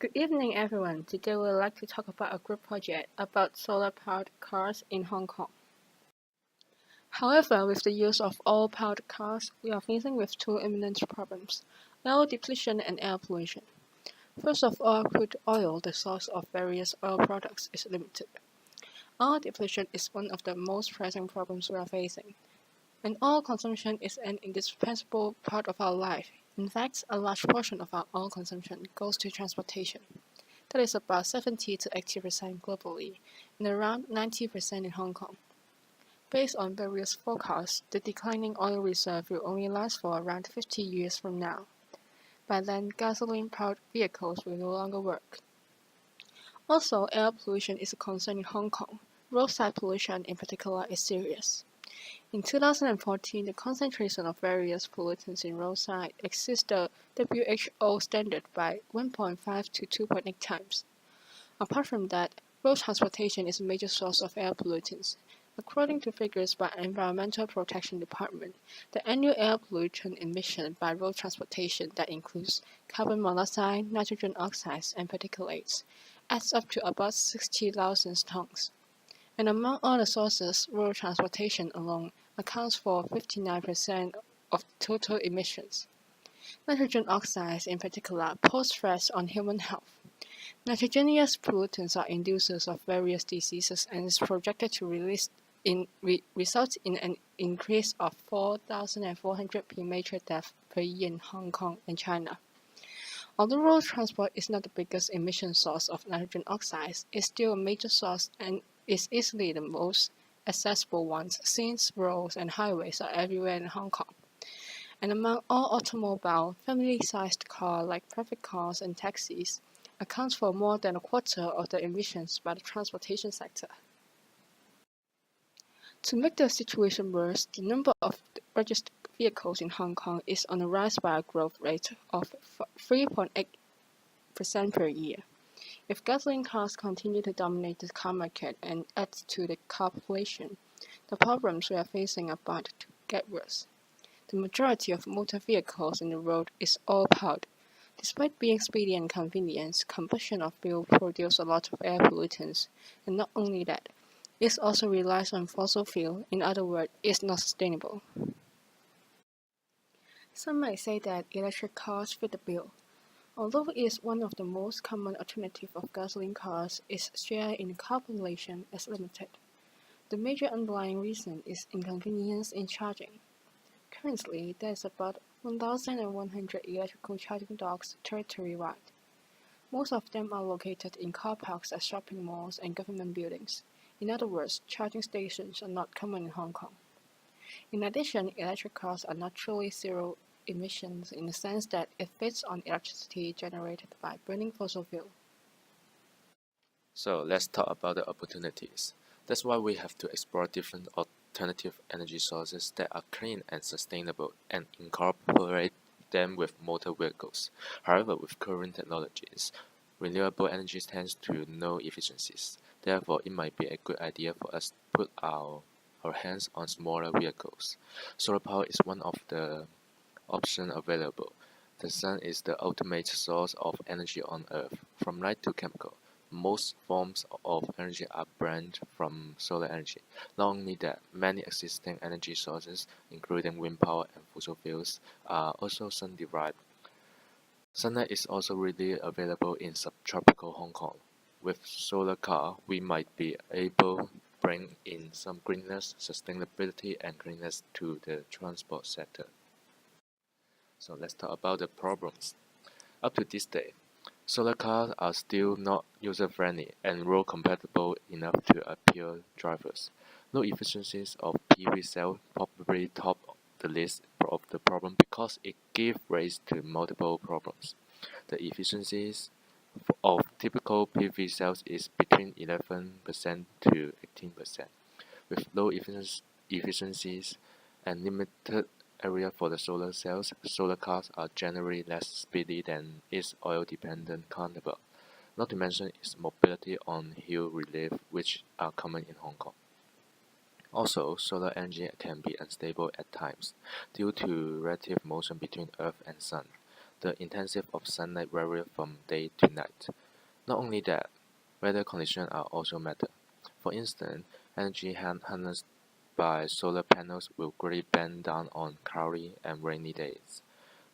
Good evening, everyone. Today we would like to talk about a group project about solar-powered cars in Hong Kong. However, with the use of oil-powered cars, we are facing with two imminent problems: oil depletion and air pollution. First of all, crude oil, the source of various oil products, is limited. Oil depletion is one of the most pressing problems we are facing, and oil consumption is an indispensable part of our life. In fact, a large portion of our oil consumption goes to transportation. That is about 70 to 80% globally, and around 90% in Hong Kong. Based on various forecasts, the declining oil reserve will only last for around 50 years from now. By then, gasoline-powered vehicles will no longer work. Also, air pollution is a concern in Hong Kong. Roadside pollution in particular is serious. In 2014, the concentration of various pollutants in roadside exceeds the WHO standard by 1.5 to 2.8 times. Apart from that, road transportation is a major source of air pollutants. According to figures by Environmental Protection Department, the annual air pollutant emission by road transportation that includes carbon monoxide, nitrogen oxides, and particulates adds up to about 60,000 tons. And among all the sources, road transportation alone accounts for 59% of total emissions. Nitrogen oxides, in particular, pose threats on human health. Nitrogenous pollutants are inducers of various diseases and is projected to result in an increase of 4,400 premature deaths per year in Hong Kong and China. Although road transport is not the biggest emission source of nitrogen oxides, it is still a major source and is easily the most accessible one, since roads and highways are everywhere in Hong Kong. And among all automobile, family-sized cars like private cars and taxis accounts for more than a quarter of the emissions by the transportation sector. To make the situation worse, the number of registered vehicles in Hong Kong is on a rise by a growth rate of 3.8% per year. If gasoline cars continue to dominate the car market and add to the car population, the problems we are facing are bound to get worse. The majority of motor vehicles in the road is oil-powered. Despite being speedy and convenient, combustion of fuel produces a lot of air pollutants, and not only that, it also relies on fossil fuel. In other words, it's not sustainable. Some might say that electric cars fit the bill. Although it is one of the most common alternatives of gasoline cars, its share in the car population is limited. The major underlying reason is inconvenience in charging. Currently, there is about 1,100 electrical charging docks territory-wide. Most of them are located in car parks at shopping malls and government buildings. In other words, charging stations are not common in Hong Kong. In addition, electric cars are not truly zero emissions in the sense that it feeds on electricity generated by burning fossil fuel. So let's talk about the opportunities. That's why we have to explore different alternative energy sources that are clean and sustainable and incorporate them with motor vehicles. However, with current technologies, renewable energy tends to low efficiencies. Therefore, it might be a good idea for us to put our hands on smaller vehicles. Solar power is one of the options available. The sun is the ultimate source of energy on Earth, from light to chemical. Most forms of energy are born from solar energy. Not only that, many existing energy sources, including wind power and fossil fuels, are also sun-derived. Sunlight is also readily available in subtropical Hong Kong. With solar car, we might be able to bring in some greenness, sustainability, and cleanness to the transport sector. So let's talk about the problems. Up to this day, solar cars are still not user-friendly and road-compatible enough to appeal drivers. Low efficiencies of PV cells probably top the list of the problem because it gives rise to multiple problems. The efficiencies of typical PV cells is between 11% to 18%. With low efficiencies and limited area for the solar cells, solar cars are generally less speedy than its oil-dependent counterpart, not to mention its mobility on hill relief, which are common in Hong Kong. Also, solar energy can be unstable at times due to relative motion between Earth and Sun. the intensity of sunlight varies from day to night. Not only that, weather conditions are also matter. For instance, energy harnessed by solar panels will greatly bend down on cloudy and rainy days.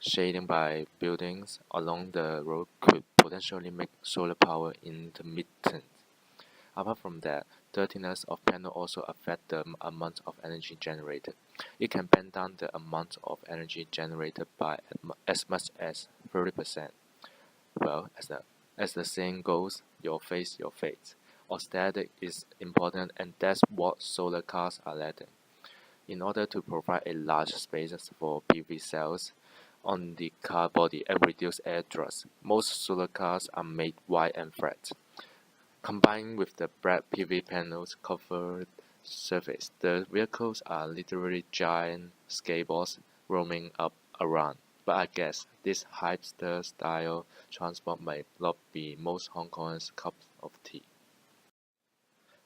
Shading by buildings along the road could potentially make solar power intermittent. Apart from that, dirtiness of panel also affect the amount of energy generated. It can bend down the amount of energy generated by as much as 30%. Well, as the saying goes, your face, your fate. Aesthetic is important, and that's what solar cars are lacking. In order to provide a large spaces for PV cells on the car body and reduce air dust, most solar cars are made wide and flat. Combined with the black PV panels covered surface, the vehicles are literally giant skateboards roaming up around. But I guess this hipster-style transport may not be most Hong Kongers' cup of tea.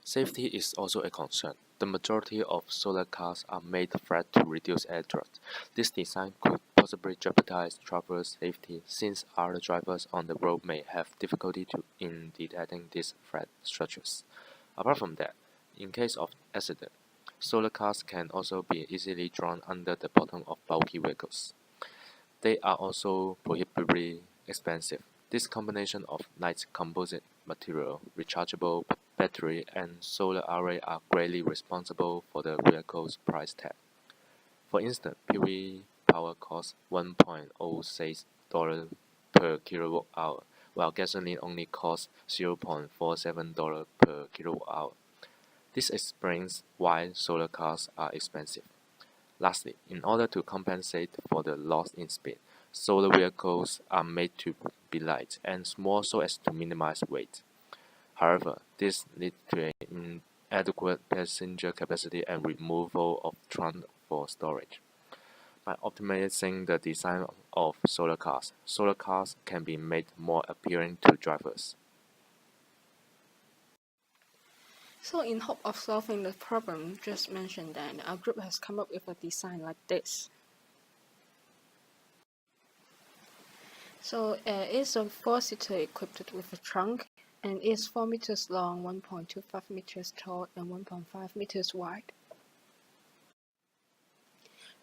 Safety is also a concern. The majority of solar cars are made flat to reduce air dust. This design could possibly jeopardize travelers' safety since other drivers on the road may have difficulty in detecting these flat structures. Apart from that, in case of accident, solar cars can also be easily drawn under the bottom of bulky vehicles. They are also prohibitively expensive. This combination of light composite material, rechargeable battery, and solar array are greatly responsible for the vehicle's price tag. For instance, PV power costs $1.06 per kilowatt hour, while gasoline only costs $0.47 per kilowatt hour. This explains why solar cars are expensive. Lastly, in order to compensate for the loss in speed, solar vehicles are made to be light and small so as to minimize weight. However, this leads to an inadequate passenger capacity and removal of trunk for storage. By optimizing the design of solar cars can be made more appealing to drivers. So in hope of solving the problem just mentioned, then our group has come up with a design like this. So it's a 4-seater equipped with a trunk and is 4 meters long, 1.25 meters tall, and 1.5 meters wide.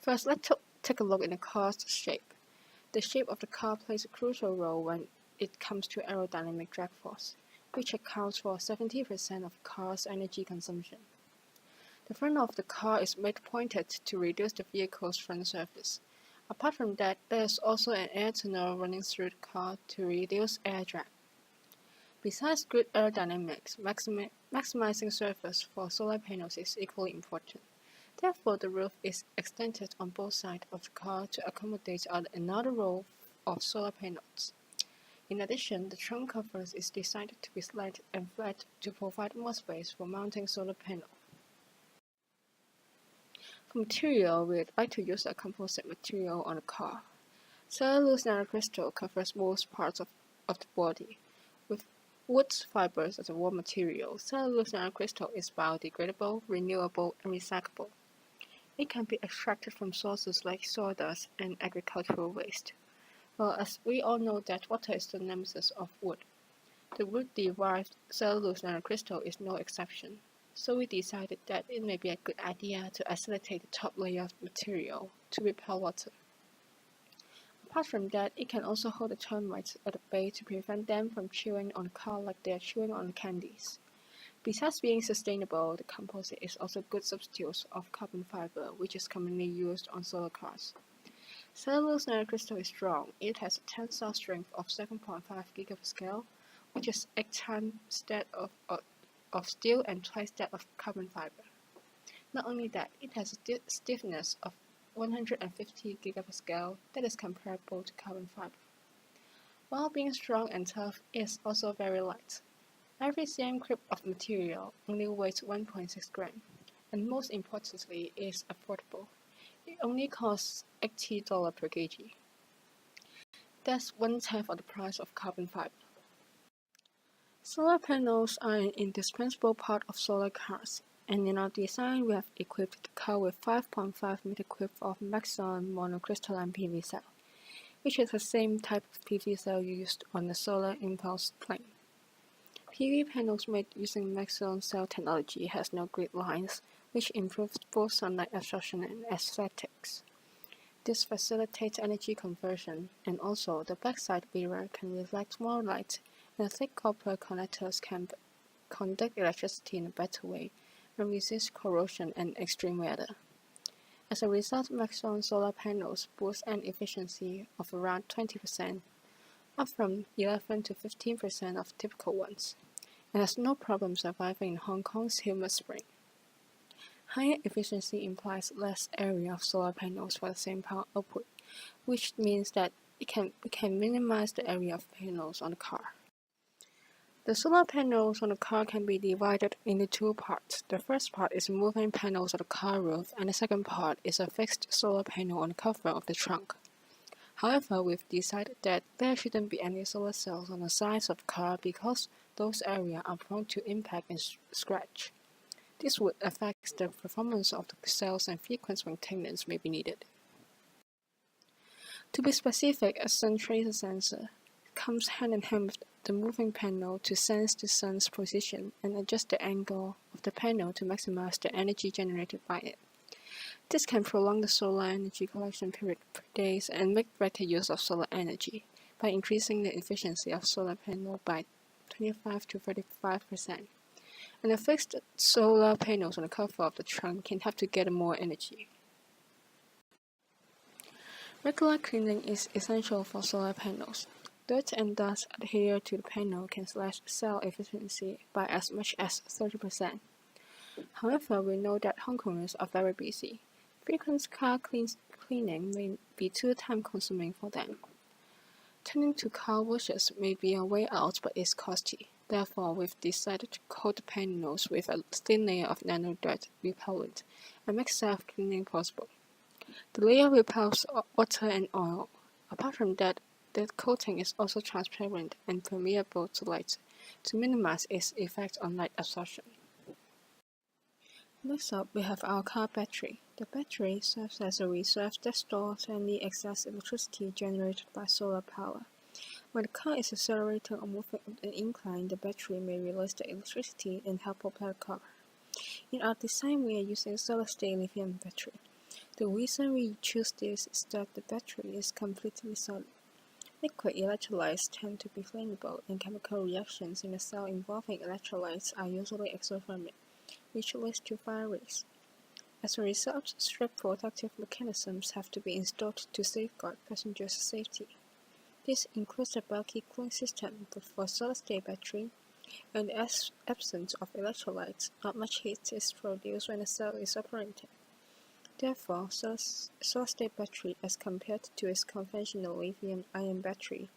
First, let's take a look at the car's shape. The shape of the car plays a crucial role when it comes to aerodynamic drag force, which accounts for 70% of the car's energy consumption. The front of the car is made pointed to reduce the vehicle's front surface. Apart from that, there is also an air tunnel running through the car to reduce air drag. Besides good aerodynamics, maximizing surface for solar panels is equally important. Therefore, the roof is extended on both sides of the car to accommodate another row of solar panels. In addition, the trunk cover is designed to be slight and flat to provide more space for mounting solar panels. For material, we'd like to use a composite material on the car. Cellulose nanocrystal covers most parts of the body. With wood fibers as a raw material, cellulose nanocrystal is biodegradable, renewable, and recyclable. It can be extracted from sources like sawdust and agricultural waste. Well, as we all know that water is the nemesis of wood, the wood-derived cellulose nanocrystal is no exception. So we decided that it may be a good idea to accelerate the top layer of the material to repel water. Apart from that, it can also hold the termites at the bay to prevent them from chewing on the car like they are chewing on candies. Besides being sustainable, the composite is also a good substitute of carbon fiber, which is commonly used on solar cars. Cellulose nanocrystal is strong. It has a tensile strength of 7.5 gigapascal, which is 8 times that of steel and twice that of carbon fiber. Not only that, it has a stiffness of 150 gigapascal that is comparable to carbon fiber. While being strong and tough, it is also very light. Every cm cube of material only weighs 1.6 grams, and most importantly, it is affordable. It only costs $80 per kg. That's 1/10 of the price of carbon fiber. Solar panels are an indispensable part of solar cars, and in our design we have equipped the car with 5.5 meter cube of Maxon monocrystalline PV cell. which is the same type of PV cell used on the solar impulse plane. PV panels made using maximum cell technology has no grid lines, which improves both sunlight absorption and aesthetics. This facilitates energy conversion, and also the backside mirror can reflect more light, and thick copper connectors can conduct electricity in a better way and resist corrosion and extreme weather. As a result, maximum solar panels boost an efficiency of around 20%, up from 11 to 15% of typical ones, and has no problem surviving in Hong Kong's humid spring. Higher efficiency implies less area of solar panels for the same power output, which means that it can minimize the area of panels on the car. The solar panels on the car can be divided into two parts. The first part is moving panels on the car roof, and the second part is a fixed solar panel on the cover of the trunk. However, we've decided that there shouldn't be any solar cells on the sides of the car because those areas are prone to impact and scratch. This would affect the performance of the cells and frequent maintenance may be needed. To be specific, a sun tracer sensor comes hand in hand with the moving panel to sense the sun's position and adjust the angle of the panel to maximize the energy generated by it. This can prolong the solar energy collection period for days and make better use of solar energy by increasing the efficiency of solar panel by 25 to 35%. And the fixed solar panels on the cover of the trunk can help to get more energy. Regular cleaning is essential for solar panels. Dirt and dust adhere to the panel can slash cell efficiency by as much as 30%. However, we know that Hong Kongers are very busy. Frequent car cleaning may be too time-consuming for them. Turning to car washes may be a way out, but it's costly. Therefore, we've decided to coat the panels with a thin layer of nano dirt repellent and make self-cleaning possible. The layer repels water and oil. Apart from that, the coating is also transparent and permeable to light to minimize its effect on light absorption. Next up, we have our car battery. The battery serves as a reserve that stores any excess electricity generated by solar power. When the car is accelerating or moving up an incline, the battery may release the electricity and help propel the car. In our design, we are using solid-state lithium battery. The reason we choose this is that the battery is completely solid. Liquid electrolytes tend to be flammable, and chemical reactions in the cell involving electrolytes are usually exothermic, which leads to fire risk. As a result, strict protective mechanisms have to be installed to safeguard passengers' safety. This includes a bulky cooling system for solid-state battery, and in the absence of electrolytes, not much heat is produced when the cell is operating. Therefore, solid-state battery, as compared to its conventional lithium-ion battery,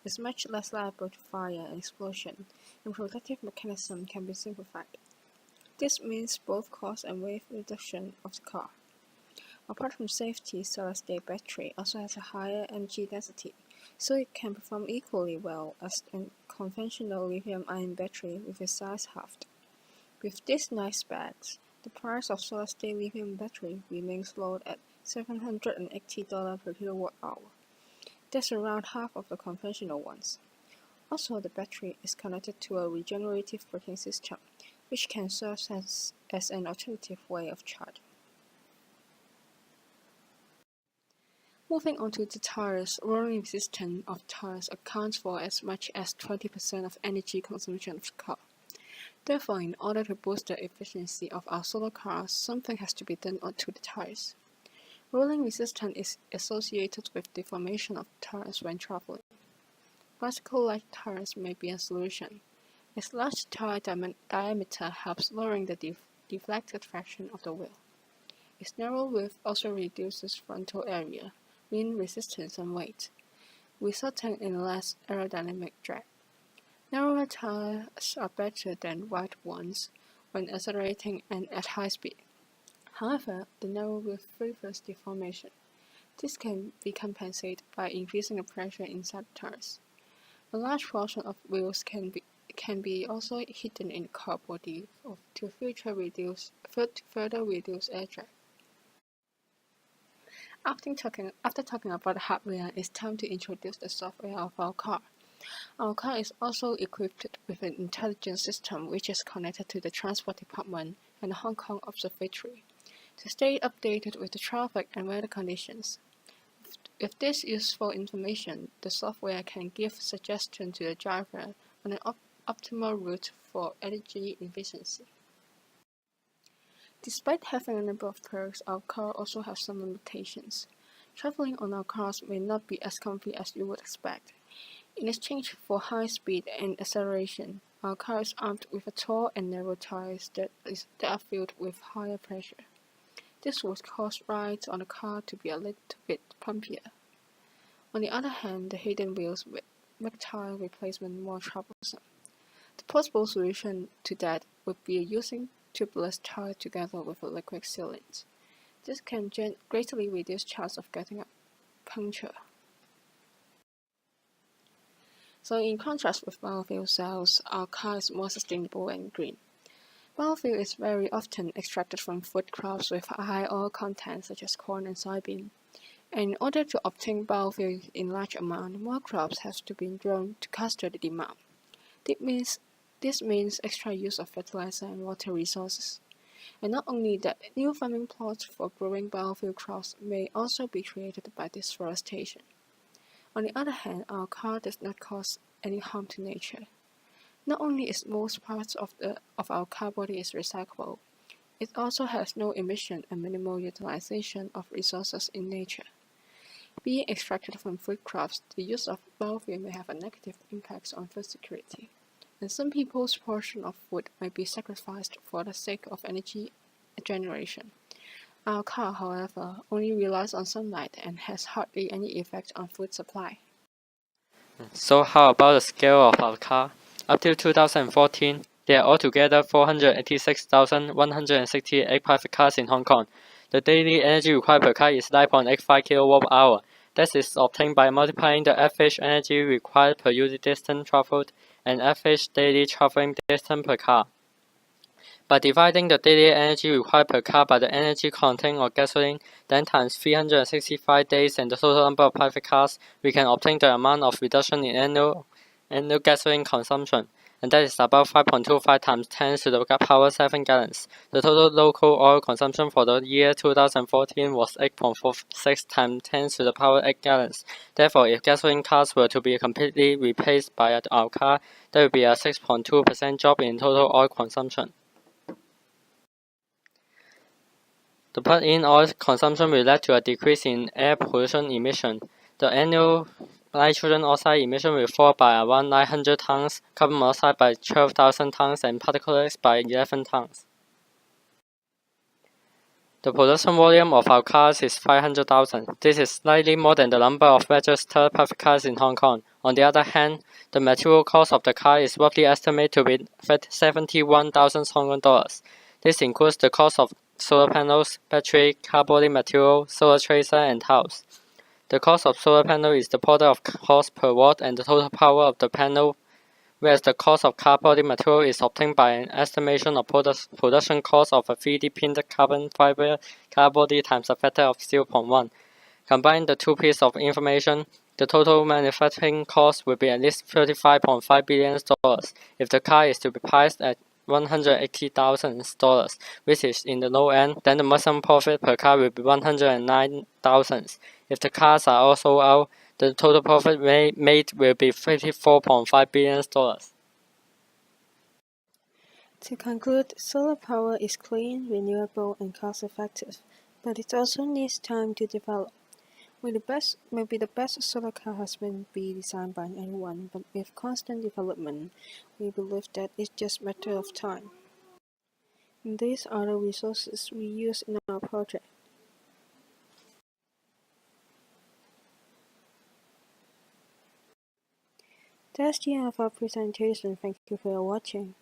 is much less liable to fire and explosion, and protective mechanism can be simplified. This means both cost and weight reduction of the car. Apart from safety, solid-state battery also has a higher energy density, so it can perform equally well as a conventional lithium-ion battery with its size halved. With these nice specs, the price of solid-state lithium battery remains low at $780 per kilowatt-hour. That's around half of the conventional ones. Also, the battery is connected to a regenerative braking system, which can serve as an alternative way of charging. Moving on to the tires, rolling resistance of tires accounts for as much as 20% of energy consumption of the car. Therefore, in order to boost the efficiency of our solar cars, something has to be done to the tires. Rolling resistance is associated with deformation of tires when traveling. Bicycle-like tires may be a solution. Its large tire diameter helps lowering the deflected fraction of the wheel. Its narrow width also reduces frontal area, wind resistance and weight, resulting in less aerodynamic drag. Narrower tires are better than wide ones when accelerating and at high speed. However, the narrow width favors deformation. This can be compensated by increasing the pressure inside the tires. A large portion of wheels can be also hidden in the car body to further reduce air drag. After talking about the hardware, it's time to introduce the software of our car. Our car is also equipped with an intelligent system which is connected to the Transport Department and the Hong Kong Observatory to stay updated with the traffic and weather conditions. With this useful information, the software can give suggestions to the driver on an optimal route for energy efficiency. Despite having a number of perks, our car also has some limitations. Traveling on our cars may not be as comfy as you would expect. In exchange for high speed and acceleration, our car is armed with tall and narrow tires that are filled with higher pressure. This would cause rides on the car to be a little bit pumpier. On the other hand, the hidden wheels make tire replacement more troublesome. The possible solution to that would be using tubeless tire together with a liquid sealant. This can greatly reduce chance of getting a puncture. So in contrast with biofuel cells, our car is more sustainable and green. Biofuel is very often extracted from food crops with high oil content such as corn and soybean. And in order to obtain biofuel in large amount, more crops have to be grown to cater the demand. This means extra use of fertilizer and water resources. And not only that, new farming plots for growing biofuel crops may also be created by deforestation. On the other hand, our car does not cause any harm to nature. Not only is most parts of our car body is recyclable, it also has no emission and minimal utilization of resources in nature. Being extracted from food crops, the use of biofuel may have a negative impact on food security, and some people's portion of food may be sacrificed for the sake of energy generation. Our car, however, only relies on sunlight and has hardly any effect on food supply. So how about the scale of our car? Up till 2014, there are altogether 486,168 private cars in Hong Kong. The daily energy required per car is 9.85 kWh. That is obtained by multiplying the average energy required per unit distance traveled and average daily traveling distance per car. By dividing the daily energy required per car by the energy content of gasoline, then times 365 days and the total number of private cars, we can obtain the amount of reduction in annual gasoline consumption, and that is about 5.25 times 10 to the power 7 gallons. The total local oil consumption for the year 2014 was 8.46 times 10 to the power 8 gallons. Therefore, if gasoline cars were to be completely replaced by our car, there would be a 6.2% drop in total oil consumption. The plug-in oil consumption will lead to a decrease in air pollution emission. The annual nitrogen oxide emission will fall by around 900 tons, carbon monoxide by 12,000 tons, and particulates by 11 tons. The production volume of our cars is 500,000. This is slightly more than the number of registered private cars in Hong Kong. On the other hand, the material cost of the car is roughly estimated to be 71,000 Hong Kong dollars. This includes the cost of solar panels, battery, car body material, solar tracer, and tiles. The cost of solar panel is the product of cost per watt and the total power of the panel, whereas the cost of car body material is obtained by an estimation of production cost of a 3D printed carbon fiber car body times a factor of 0.1. Combine the two pieces of information, the total manufacturing cost will be at least $35.5 billion. If the car is to be priced at $180,000, which is in the low end, then the maximum profit per car will be $109,000. If the cars are all sold out, the total profit made will be $34.5 billion. To conclude, solar power is clean, renewable, and cost-effective, but it also needs time to develop. Maybe the best solar car has been be designed by anyone, but with constant development, we believe that it's just a matter of time. And these are the resources we use in our project. That's the end of our presentation. Thank you for watching.